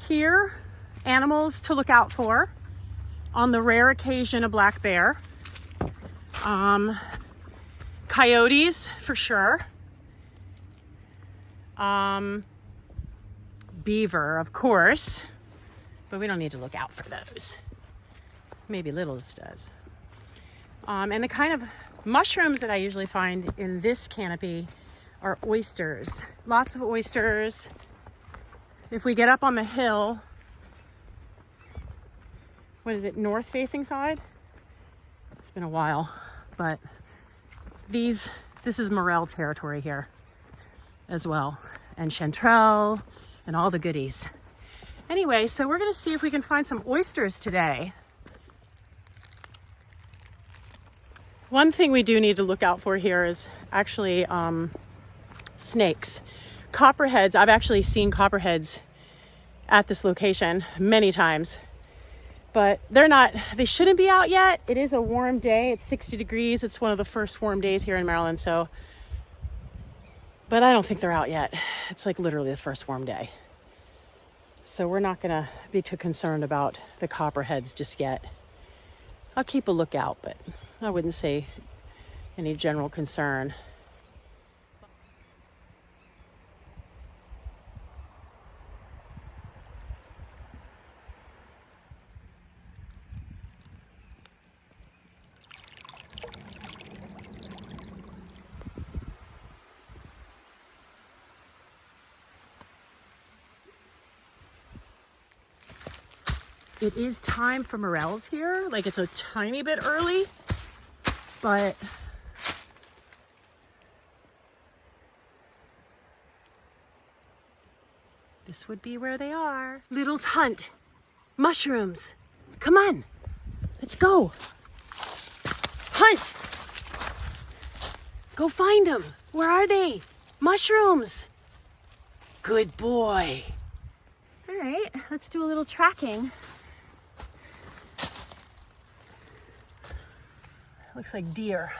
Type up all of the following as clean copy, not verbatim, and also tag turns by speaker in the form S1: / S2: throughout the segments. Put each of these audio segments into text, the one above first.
S1: Here, animals to look out for. On the rare occasion, a black bear. Coyotes, for sure. Beaver, of course. But we don't need to look out for those. Maybe Littles does. And the kind of mushrooms that I usually find in this canopy are oysters. Lots of oysters. If we get up on the hill, what is it, north facing side? It's been a while, but this is Morel territory here as well. And chanterelle and all the goodies. Anyway, so we're gonna see if we can find some oysters today. One thing we do need to look out for here is actually snakes. Copperheads, I've actually seen copperheads at this location many times, but they shouldn't be out yet. It is a warm day, it's 60 degrees. It's one of the first warm days here in Maryland, but I don't think they're out yet. It's like literally the first warm day. So we're not gonna be too concerned about the copperheads just yet. I'll keep a lookout, but I wouldn't say any general concern. It is time for Morels here. Like, it's a tiny bit early, but this would be where they are. Littles hunt mushrooms. Come on, let's go. Hunt. Go find them. Where are they? Mushrooms. Good boy. All right, let's do a little tracking. Looks like deer.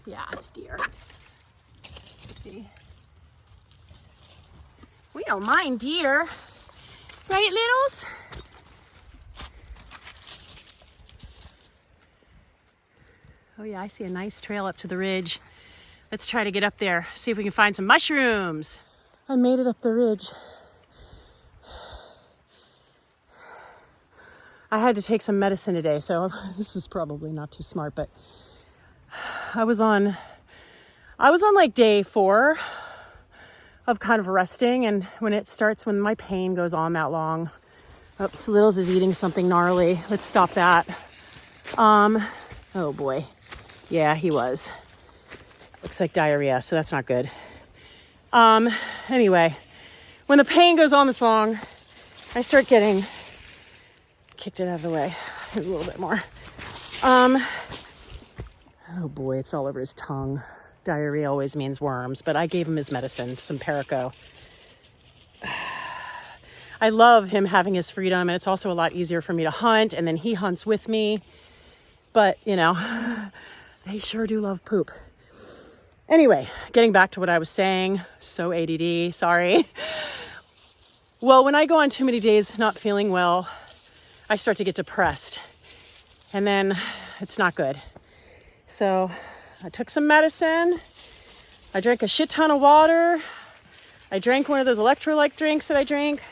S1: Yeah, it's deer. Let's see. We don't mind deer. Right, Littles? Oh yeah, I see a nice trail up to the ridge. Let's try to get up there, see if we can find some mushrooms. I made it up the ridge. I had to take some medicine today, so this is probably not too smart, but I was on like day 4 of kind of resting, and when my pain goes on that long, oops, Littles is eating something gnarly. Let's stop that. Oh boy. Yeah, he was. Looks like diarrhea, so that's not good. Anyway, when the pain goes on this long, I start getting, kicked it out of the way a little bit more. Oh boy, it's all over his tongue. Diarrhea always means worms, but I gave him his medicine, some Perico. I love him having his freedom, and it's also a lot easier for me to hunt, and then he hunts with me. But, you know, they sure do love poop. Anyway, getting back to what I was saying, so ADD, sorry. Well, when I go on too many days not feeling well, I start to get depressed, and then it's not good. So I took some medicine, I drank a shit ton of water, I drank one of those electrolyte drinks that I drink,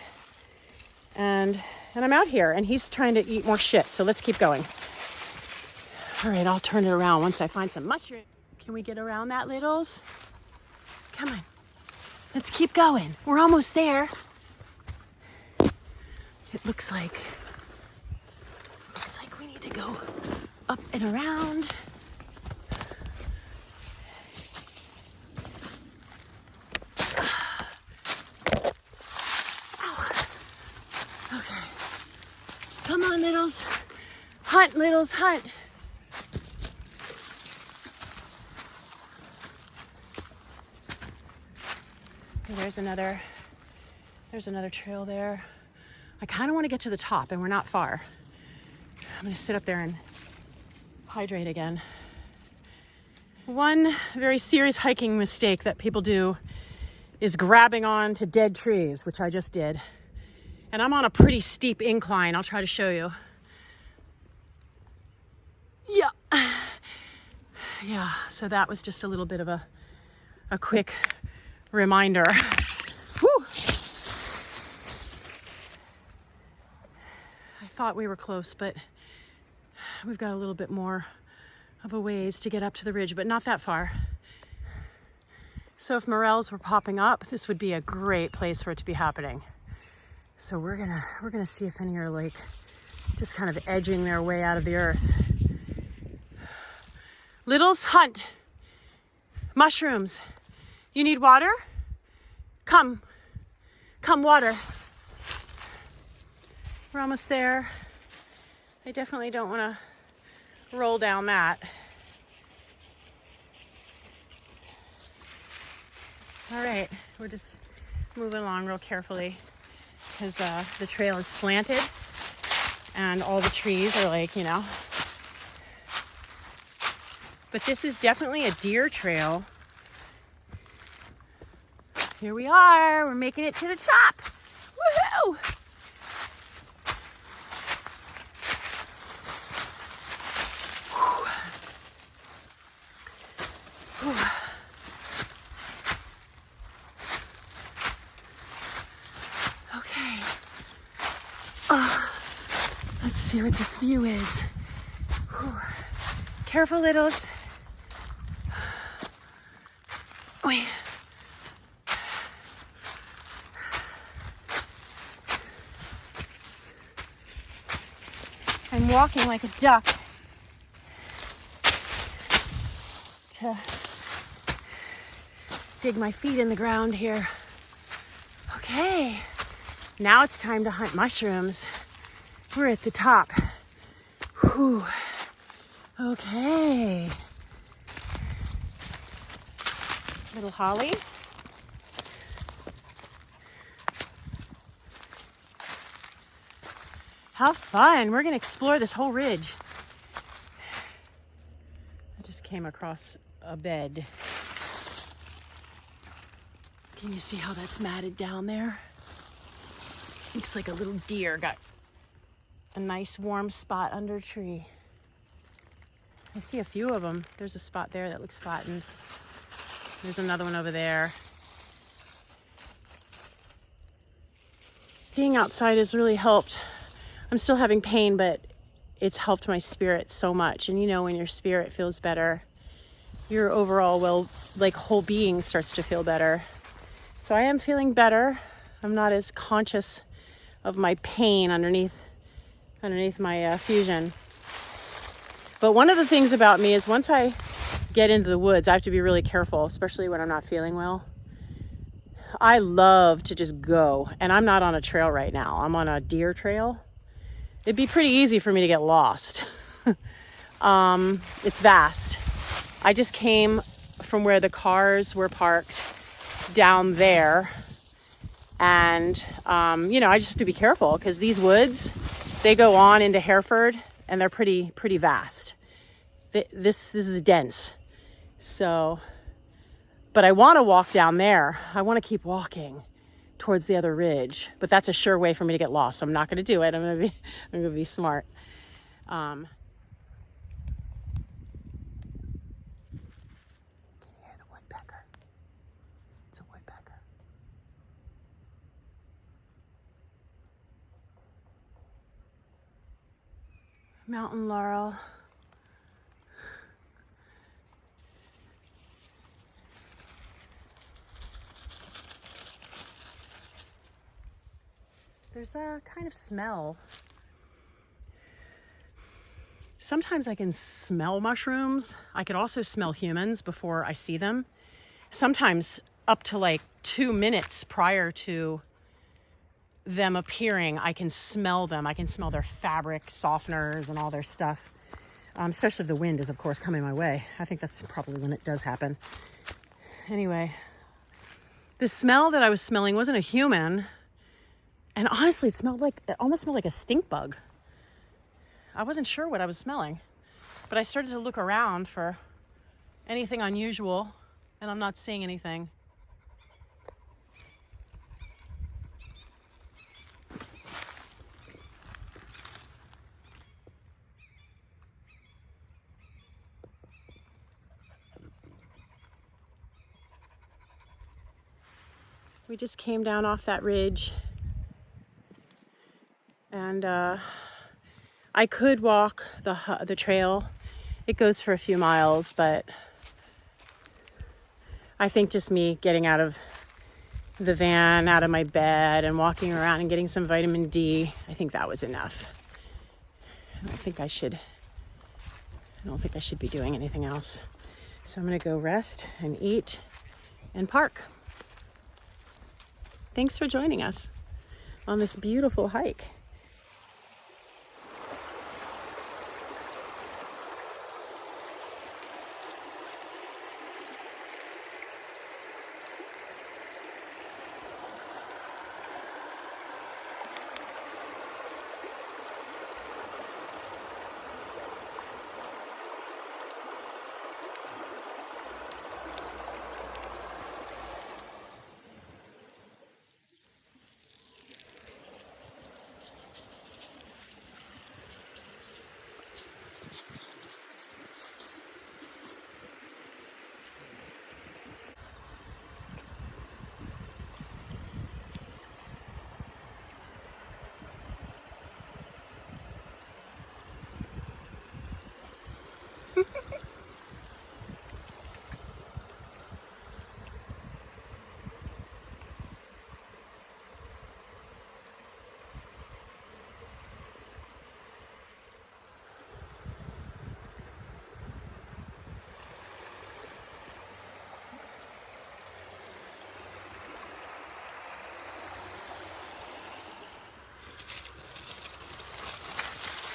S1: and I'm out here, and he's trying to eat more shit, so let's keep going. All right, I'll turn it around once I find some mushrooms. Can we get around that, Littles? Come on. Let's keep going. We're almost there. It looks like we need to go up and around. Ow. Okay. Come on, Littles. Hunt, Littles, hunt. There's another trail there. I kind of want to get to the top, and we're not far. I'm gonna sit up there and hydrate again. One very serious hiking mistake that people do is grabbing on to dead trees, which I just did. And I'm on a pretty steep incline. I'll try to show you. Yeah, so that was just a little bit of a quick reminder. Whew. I thought we were close, but we've got a little bit more of a ways to get up to the ridge, but not that far. So if Morels were popping up, this would be a great place for it to be happening. So we're gonna see if any are like just kind of edging their way out of the earth. Littles, hunt. Mushrooms. You need water? Come, water. We're almost there. I definitely don't want to roll down that. All right, we're just moving along real carefully because the trail is slanted and all the trees are like, you know. But this is definitely a deer trail. Here we are, we're making it to the top. Woohoo! Okay. Let's see what this view is. Whew. Careful, littles. Wait. I'm walking like a duck to dig my feet in the ground here. Okay, now it's time to hunt mushrooms. We're at the top. Whew. Okay. Little holly. How fun. We're gonna explore this whole ridge. I just came across a bed. Can you see how that's matted down there? Looks like a little deer got a nice warm spot under a tree. I see a few of them. There's a spot there that looks flattened. There's another one over there. Being outside has really helped. I'm still having pain, but it's helped my spirit so much. And you know, when your spirit feels better, your overall whole being starts to feel better. So I am feeling better. I'm not as conscious of my pain underneath my fusion. But one of the things about me is once I get into the woods, I have to be really careful, especially when I'm not feeling well. I love to just go, and I'm not on a trail right now. I'm on a deer trail. It'd be pretty easy for me to get lost. It's vast. I just came from where the cars were parked down there, and I just have to be careful because these woods, they go on into Hereford, and they're pretty vast. This is dense. So, but I want to walk down there. I want to keep walking towards the other ridge, but that's a sure way for me to get lost. So I'm not going to do it. I'm going to be smart. Can you hear the woodpecker? It's a woodpecker. Mountain laurel. There's a kind of smell. Sometimes I can smell mushrooms. I could also smell humans before I see them. Sometimes up to like 2 minutes prior to them appearing, I can smell them. I can smell their fabric softeners and all their stuff. Especially if the wind is, of course, coming my way. I think that's probably when it does happen. Anyway, the smell that I was smelling wasn't a human. And honestly, it almost smelled like a stink bug. I wasn't sure what I was smelling, but I started to look around for anything unusual, and I'm not seeing anything. We just came down off that ridge, and I could walk the trail. It goes for a few miles, but I think just me getting out of the van, out of my bed, and walking around and getting some vitamin D, I think that was enough. I don't think I should be doing anything else. So I'm gonna go rest and eat and park. Thanks for joining us on this beautiful hike.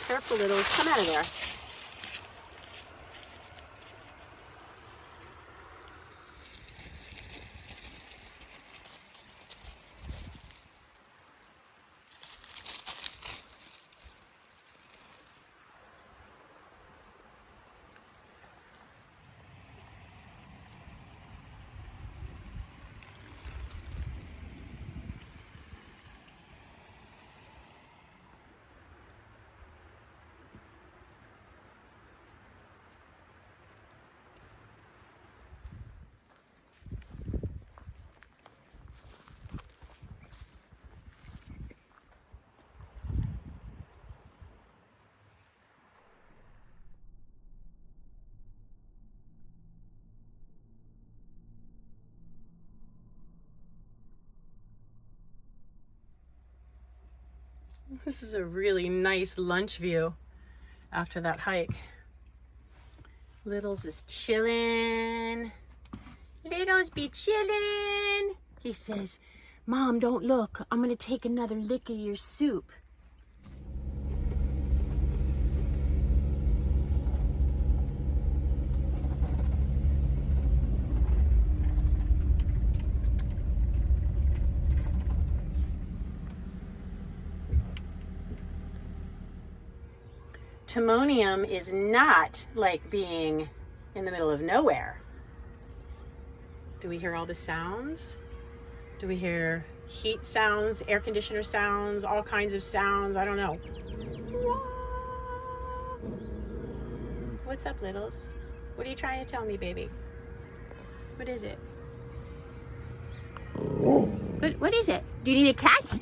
S1: Careful, Littles. Come out of there. This is a really nice lunch view after that hike. Littles is chilling. Littles be chilling. He says, Mom, don't look. I'm gonna take another lick of your soup. Timonium is not like being in the middle of nowhere. Do we hear all the sounds? Do we hear heat sounds, air conditioner sounds, all kinds of sounds? I don't know. What's up, Littles? What are you trying to tell me, baby? What is it? What is it? Do you need a kiss?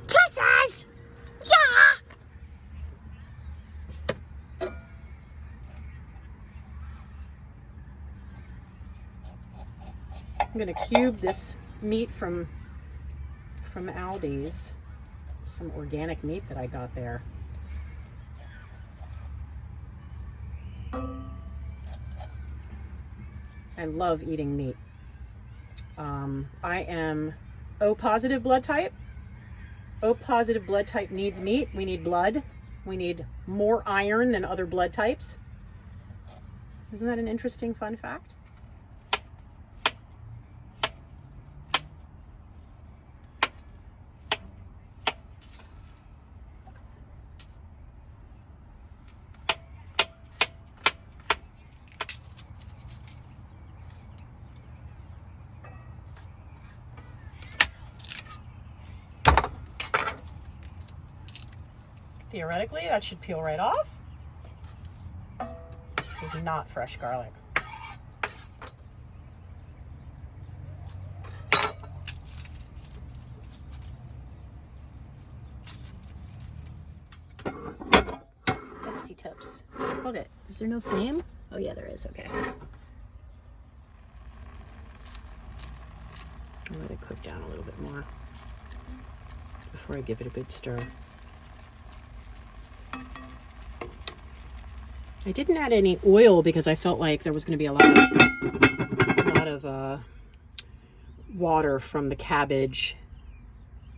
S1: Kisses! Yeah! I'm gonna cube this meat from Aldi's. Some organic meat that I got there. I love eating meat. I am O positive blood type. O positive blood type needs meat. We need blood. We need more iron than other blood types. Isn't that an interesting fun fact? Theoretically, that should peel right off. This is not fresh garlic. Dicey tips. Hold it. Is there no flame? Oh yeah, there is. Okay. I'll let it cook down a little bit more before I give it a good stir. I didn't add any oil because I felt like there was going to be a lot of water from the cabbage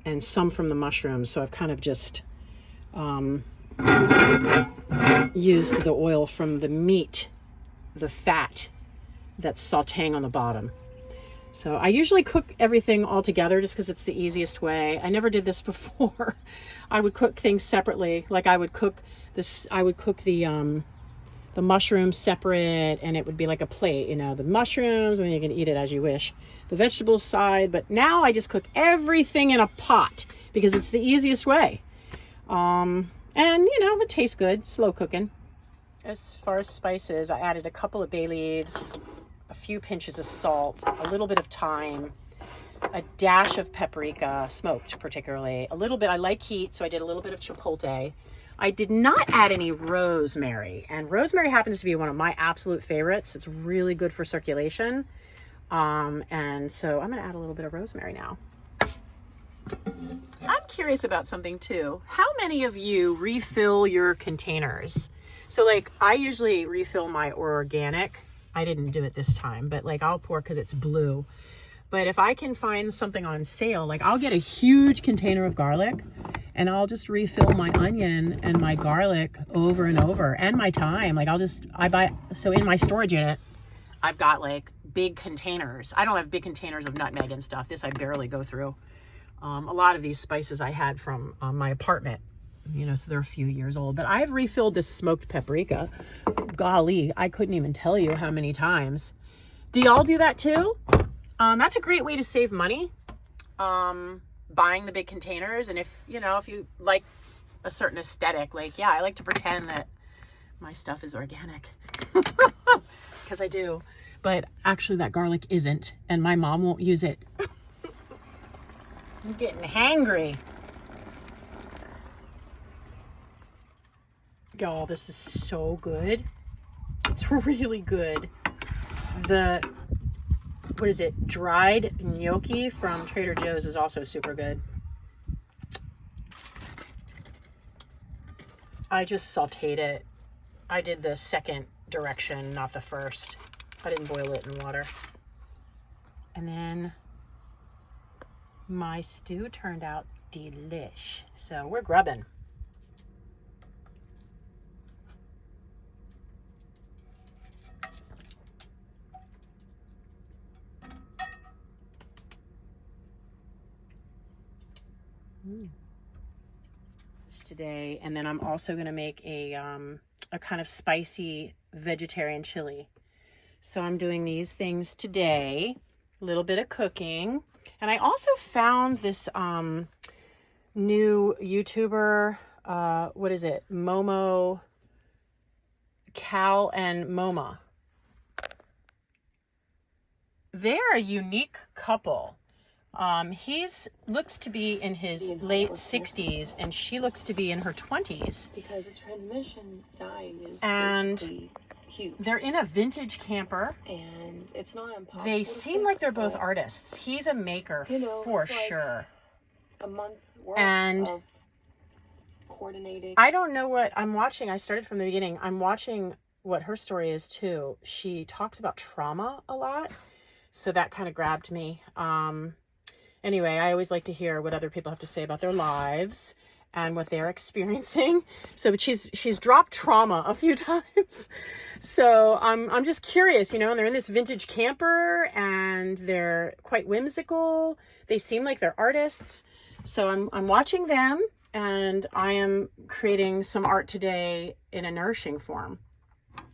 S1: and some from the mushrooms. So I've kind of just used the oil from the meat, the fat that's sauteing on the bottom. So I usually cook everything all together just because it's the easiest way. I never did this before. I would cook things separately. Like I would cook the mushrooms separate, and it would be like a plate, you know, the mushrooms, and then you can eat it as you wish. The vegetables side, but now I just cook everything in a pot because it's the easiest way. And you know, it tastes good, slow cooking. As far as spices, I added a couple of bay leaves, a few pinches of salt, a little bit of thyme, a dash of paprika, smoked particularly, a little bit, I like heat, so I did a little bit of chipotle. I did not add any rosemary, and rosemary happens to be one of my absolute favorites. It's really good for circulation. And so I'm going to add a little bit of rosemary now. I'm curious about something too. How many of you refill your containers? So like I usually refill my organic. I didn't do it this time, but like I'll pour because it's blue. But if I can find something on sale, like I'll get a huge container of garlic and I'll just refill my onion and my garlic over and over, and my thyme. Like so in my storage unit, I've got like big containers. I don't have big containers of nutmeg and stuff. This I barely go through. A lot of these spices I had from my apartment, you know, so they're a few years old. But I've refilled this smoked paprika. Golly, I couldn't even tell you how many times. Do y'all do that too? That's a great way to save money. Buying the big containers, and if you like a certain aesthetic, like I like to pretend that my stuff is organic because I do, but actually that garlic isn't, and my mom won't use it. I'm getting hangry. Y'all, this is so good. It's really good. What is it? Dried gnocchi from Trader Joe's is also super good. I just sauteed it. I did the second direction, not the first. I didn't boil it in water. And then my stew turned out delish. So we're grubbing. Today, and then I'm also going to make a kind of spicy vegetarian chili. So I'm doing these things today, a little bit of cooking. And I also found this new YouTuber, what is it? Cal and Moma. They're a unique couple. He's looks to be in his late 60s, and she looks to be in her 20s. Because the transmission dying is and huge. They're in a vintage camper, and it's not impossible. They seem like they're both artists. He's a maker, for sure. A month worth of coordinating. I don't know what I'm watching. I started from the beginning. I'm watching what her story is too. She talks about trauma a lot, so that kind of grabbed me. Anyway, I always like to hear what other people have to say about their lives and what they're experiencing. So, but she's dropped trauma a few times. So I'm just curious, and they're in this vintage camper and they're quite whimsical. They seem like they're artists. So I'm watching them, and I am creating some art today in a nourishing form.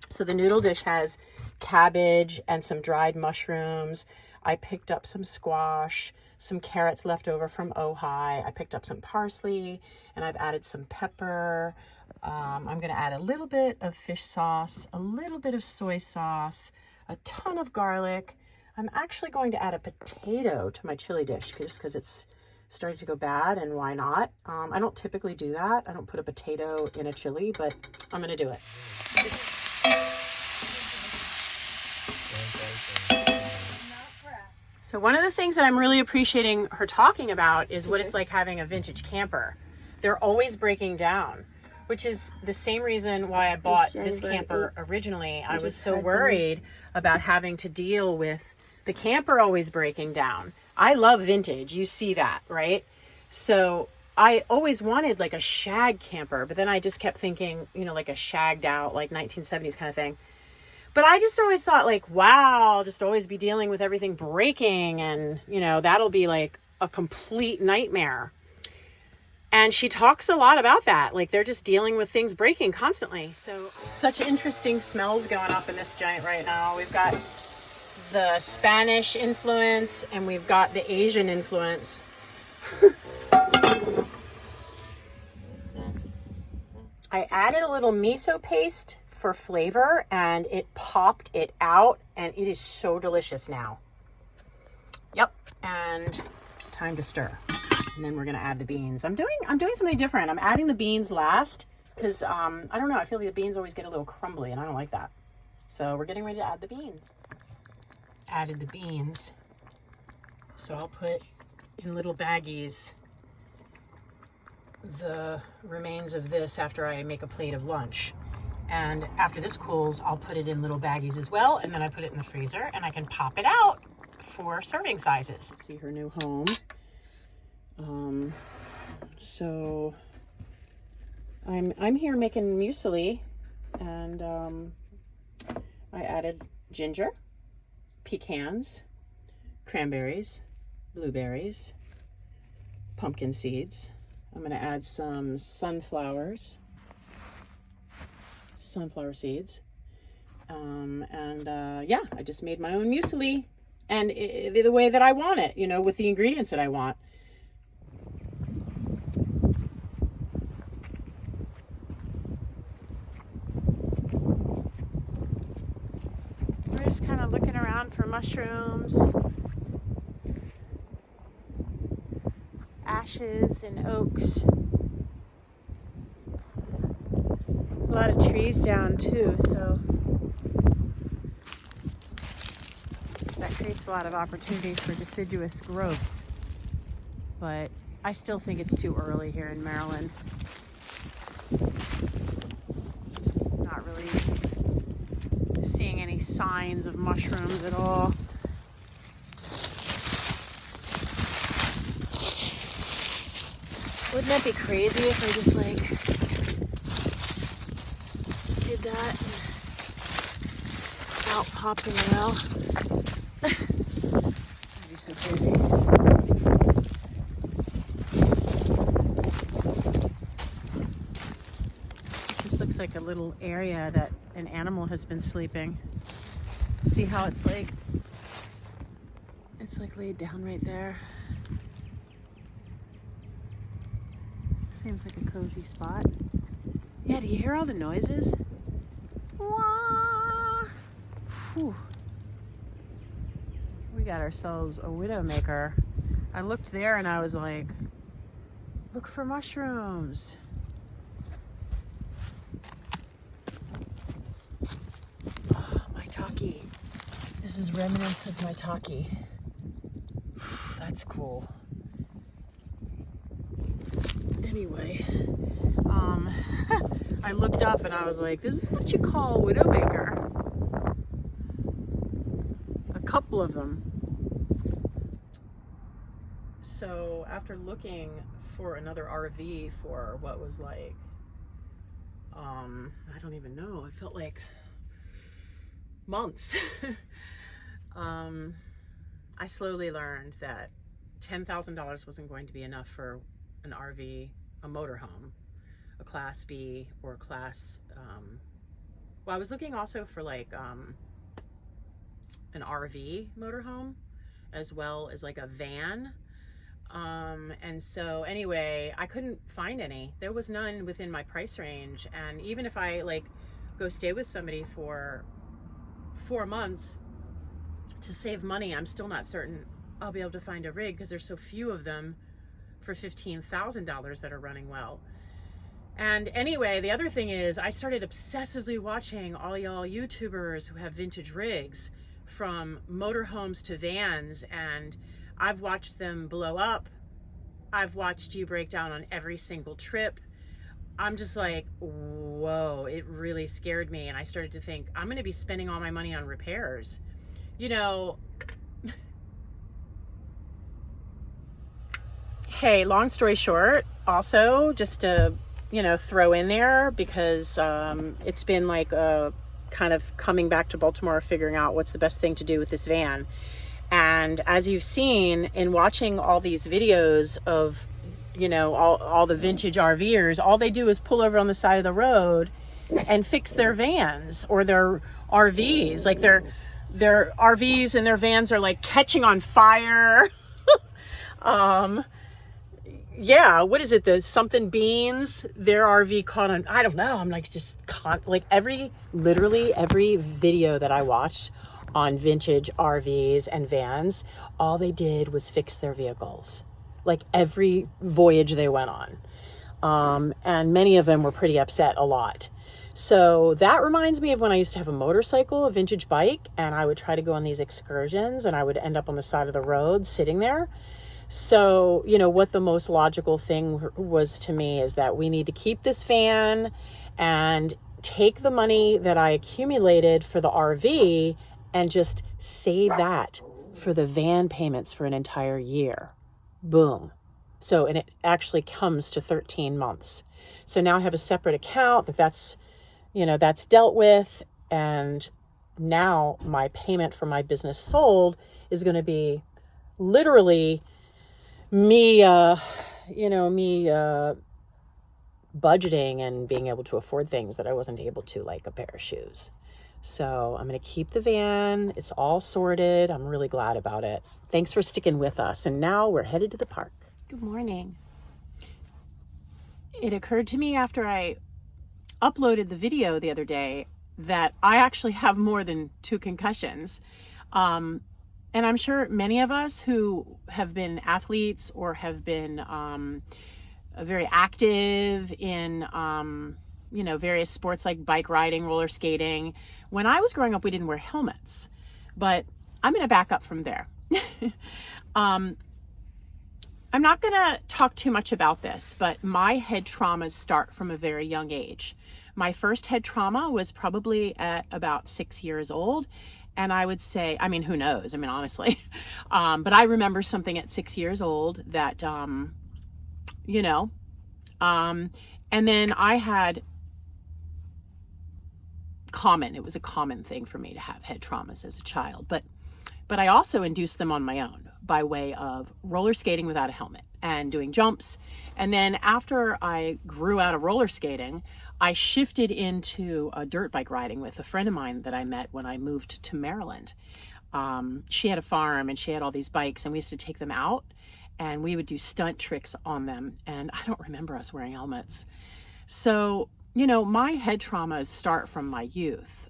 S1: So the noodle dish has cabbage and some dried mushrooms. I picked up some squash, some carrots left over from Ojai. I picked up some parsley, and I've added some pepper. I'm going to add a little bit of fish sauce, a little bit of soy sauce, a ton of garlic. I'm actually going to add a potato to my chili dish just because it's starting to go bad, and why not? I don't typically do that. I don't put a potato in a chili, but I'm going to do it. So one of the things that I'm really appreciating her talking about is what it's like having a vintage camper. They're always breaking down, which is the same reason why I bought this camper originally. I was so worried about having to deal with the camper always breaking down. I love vintage. You see that, right? So I always wanted like a shag camper, but then I just kept thinking, you know, like a shagged out, like 1970s kind of thing. But I just always thought like, wow, I'll just always be dealing with everything breaking, and, you know, that'll be like a complete nightmare. And she talks a lot about that. Like they're just dealing with things breaking constantly. So such interesting smells going up in this joint right now. We've got the Spanish influence and we've got the Asian influence. I added a little miso paste for flavor, and it popped it out, and it is so delicious now. Yep, and time to stir. And then we're gonna add the beans. I'm doing something different. I'm adding the beans last because I don't know, I feel like the beans always get a little crumbly, and I don't like that. So we're getting ready to add the beans. Added the beans. So I'll put in little baggies the remains of this after I make a plate of lunch. And after this cools, I'll put it in little baggies as well, and then I put it in the freezer, and I can pop it out for serving sizes. See her new home. So I'm here making muesli, and I added ginger, pecans, cranberries, blueberries, pumpkin seeds. I'm going to add some sunflower seeds. Yeah, I just made my own muesli, and the way that I want it, you know, with the ingredients that I want. We're just kind of looking around for mushrooms, ashes and oaks. A lot of trees down too, so that creates a lot of opportunity for deciduous growth. But I still think it's too early here in Maryland. Not really seeing any signs of mushrooms at all. Wouldn't that be crazy if I just like did that and out popped in a well? That'd be so crazy. This looks like a little area that an animal has been sleeping. See how it's like laid down right there. Seems like a cozy spot. Yeah, do you hear all the noises? Wah! Whew. We got ourselves a widowmaker. I looked there and I was like, look for mushrooms. Oh, maitake. This is remnants of maitake. That's cool. Anyway, I looked up and I was like, this is what you call a widowmaker. A couple of them. So after looking for another RV for what was like, I don't even know, it felt like months. I slowly learned that $10,000 wasn't going to be enough for an RV, a motorhome, a class B or class, well, I was looking also for like an RV motorhome, as well as like a van. And so anyway, I couldn't find any. There was none within my price range. And even if I like go stay with somebody for 4 months to save money, I'm still not certain I'll be able to find a rig because there's so few of them for $15,000 that are running well. And anyway, the other thing is I started obsessively watching all y'all YouTubers who have vintage rigs, from motorhomes to vans, and I've watched them blow up. I've watched you break down on every single trip. I'm just like, whoa, it really scared me. And I started to think, I'm going to be spending all my money on repairs. You know, hey, long story short, also just to, throw in there, because it's been like kind of coming back to Baltimore, figuring out what's the best thing to do with this van. And as you've seen in watching all these videos of, all the vintage RVers, all they do is pull over on the side of the road and fix their vans or their RVs. Like their RVs and their vans are like catching on fire. Yeah, what is it? The something beans, their RV caught on, I don't know. I'm like, literally every video that I watched on vintage RVs and vans, all they did was fix their vehicles. Like every voyage they went on. And many of them were pretty upset a lot. So that reminds me of when I used to have a motorcycle, a vintage bike, and I would try to go on these excursions and I would end up on the side of the road sitting there. So, what the most logical thing was to me is that we need to keep this van and take the money that I accumulated for the RV and just save that for the van payments for an entire year. Boom. So, and it actually comes to 13 months. So now I have a separate account that's dealt with. And now my payment for my business sold is going to be literally me budgeting and being able to afford things that I wasn't able to, like a pair of shoes. So I'm going to keep the van. It's all sorted. I'm really glad about it. Thanks for sticking with us. And now we're headed to the park. Good morning. It occurred to me after I uploaded the video the other day that I actually have more than 2 concussions. And I'm sure many of us who have been athletes or have been very active in, various sports like bike riding, roller skating. When I was growing up, we didn't wear helmets, but I'm going to back up from there. I'm not going to talk too much about this, but my head traumas start from a very young age. My first head trauma was probably at about 6 years old. And I would say, who knows? Honestly. But I remember something at 6 years old that, and then I had it was a common thing for me to have head traumas as a child. But I also induced them on my own by way of roller skating without a helmet and doing jumps. And then after I grew out of roller skating, I shifted into dirt bike riding with a friend of mine that I met when I moved to Maryland. She had a farm and she had all these bikes, and we used to take them out and we would do stunt tricks on them. And I don't remember us wearing helmets. So, my head traumas start from my youth,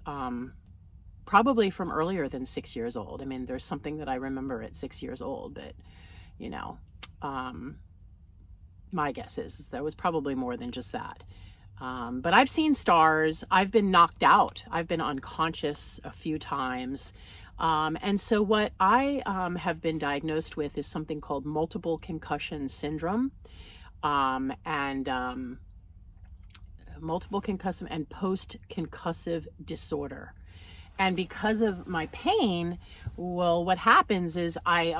S1: probably from earlier than 6 years old. There's something that I remember at 6 years old, but, my guess is there was probably more than just that. But I've seen stars. I've been knocked out. I've been unconscious a few times. And so what I have been diagnosed with is something called multiple concussion syndrome, and multiple concussive and post-concussive disorder. And because of my pain, well, what happens is I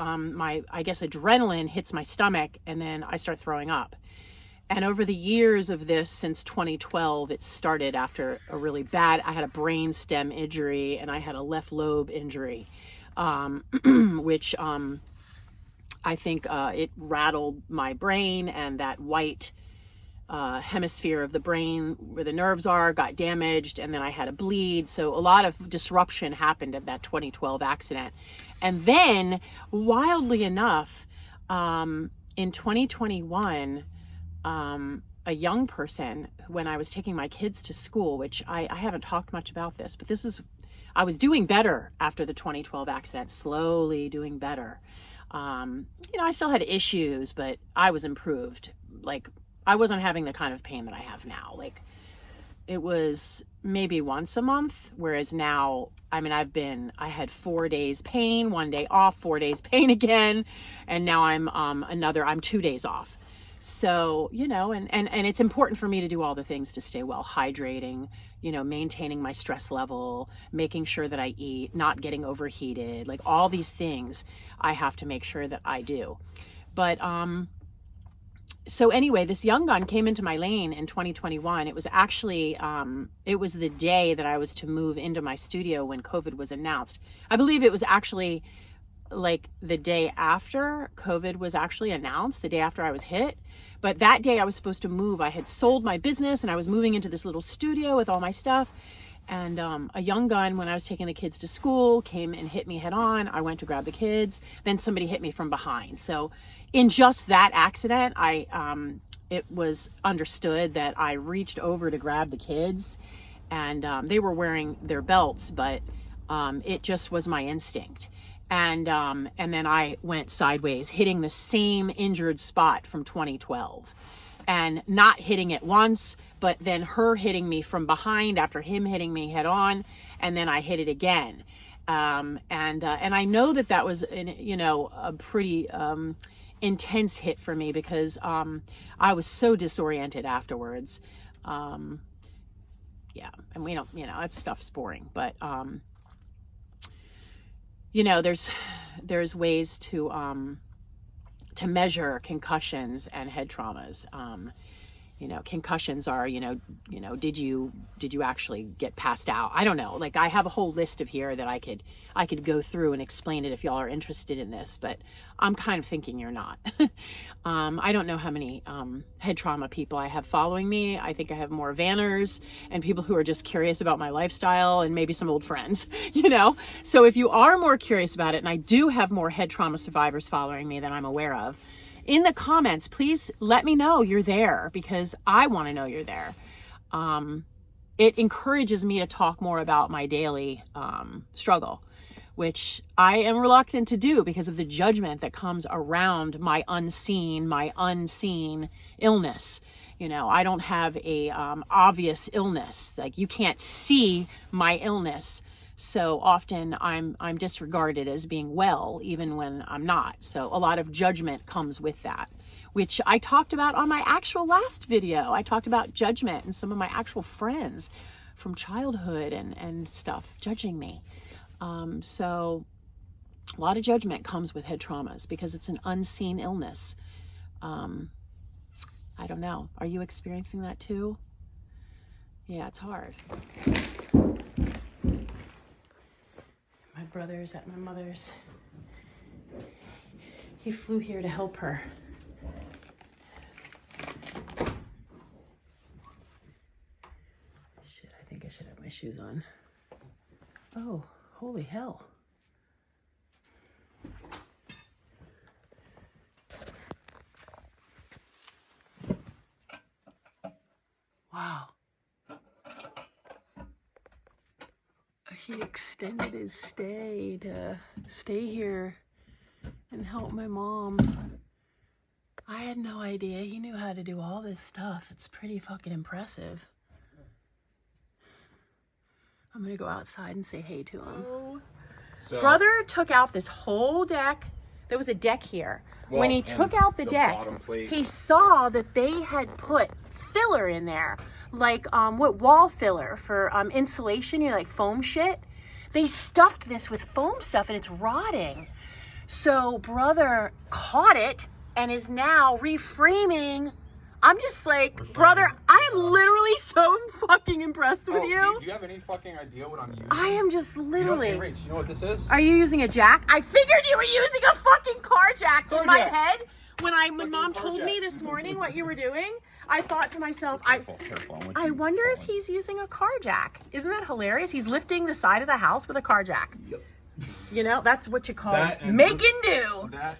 S1: guess adrenaline hits my stomach and then I start throwing up. And over the years of this, since 2012, it started after a really bad, I had a brain stem injury and I had a left lobe injury, which I think it rattled my brain, and that white hemisphere of the brain where the nerves are got damaged, and then I had a bleed. So a lot of disruption happened at that 2012 accident. And then, wildly enough, in 2021, a young person, when I was taking my kids to school, which I haven't talked much about this, but I was doing better after the 2012 accident, slowly doing better. I still had issues, but I was improved. Like, I wasn't having the kind of pain that I have now. Like, it was maybe once a month, whereas now, I had 4 days pain, 1 day off, 4 days pain again, and now I'm 2 days off. So, and it's important for me to do all the things to stay well, hydrating, maintaining my stress level, making sure that I eat, not getting overheated, like all these things I have to make sure that I do. But, so anyway, this young gun came into my lane in 2021. It was actually, it was the day that I was to move into my studio when COVID was announced. I believe it was actually like the day after COVID was actually announced, the day after I was hit. But that day I was supposed to move. I had sold my business and I was moving into this little studio with all my stuff. And a young gun, when I was taking the kids to school, came and hit me head on. I went to grab the kids. Then somebody hit me from behind. So in just that accident, it was understood that I reached over to grab the kids, and they were wearing their belts, but it just was my instinct. And then I went sideways, hitting the same injured spot from 2012, and not hitting it once, but then her hitting me from behind after him hitting me head on, and then I hit it again. And I know that was, a pretty intense hit for me, because I was so disoriented afterwards. And we don't, that stuff's boring, but there's ways to measure concussions and head traumas. Concussions are, did you actually get passed out? I don't know. Like, I have a whole list of here that I could go through and explain it if y'all are interested in this, but I'm kind of thinking you're not. I don't know how many head trauma people I have following me. I think I have more vanners and people who are just curious about my lifestyle, and maybe some old friends, So if you are more curious about it, and I do have more head trauma survivors following me than I'm aware of, in the comments, please let me know you're there, because I want to know you're there. It encourages me to talk more about my daily struggle, which I am reluctant to do because of the judgment that comes around my unseen illness. I don't have a obvious illness. Like, you can't see my illness. So often I'm disregarded as being well, even when I'm not. So a lot of judgment comes with that, which I talked about on my actual last video. I talked about judgment and some of my actual friends from childhood and stuff judging me. So a lot of judgment comes with head traumas because it's an unseen illness. I don't know. Are you experiencing that too? Yeah, it's hard. My brother's at my mother's. He flew here to help her. Shit, I think I should have my shoes on. Oh, holy hell. Wow. He extended his stay to stay here and help my mom. I had no idea he knew how to do all this stuff. It's pretty fucking impressive. I'm gonna go outside and say hey to him. So, brother took out this whole deck. There was a deck here. Well, when he took out the deck, he saw that they had put filler in there. Like what wall filler for insulation, like foam shit. They stuffed this with foam stuff and it's rotting. So brother caught it and is now reframing. I'm just like, brother, I am literally so fucking impressed with you.
S2: Do you have any fucking idea what I'm using?
S1: I am just literally.
S2: Hey, Rach, you know what this is?
S1: Are you using a jack? I figured you were using a fucking car jack in my head. When mom told me this morning what you were doing, I thought to myself, I wonder if he's using a car jack. Isn't that hilarious? He's lifting the side of the house with a car jack. Yep. That's what you call making do.
S2: That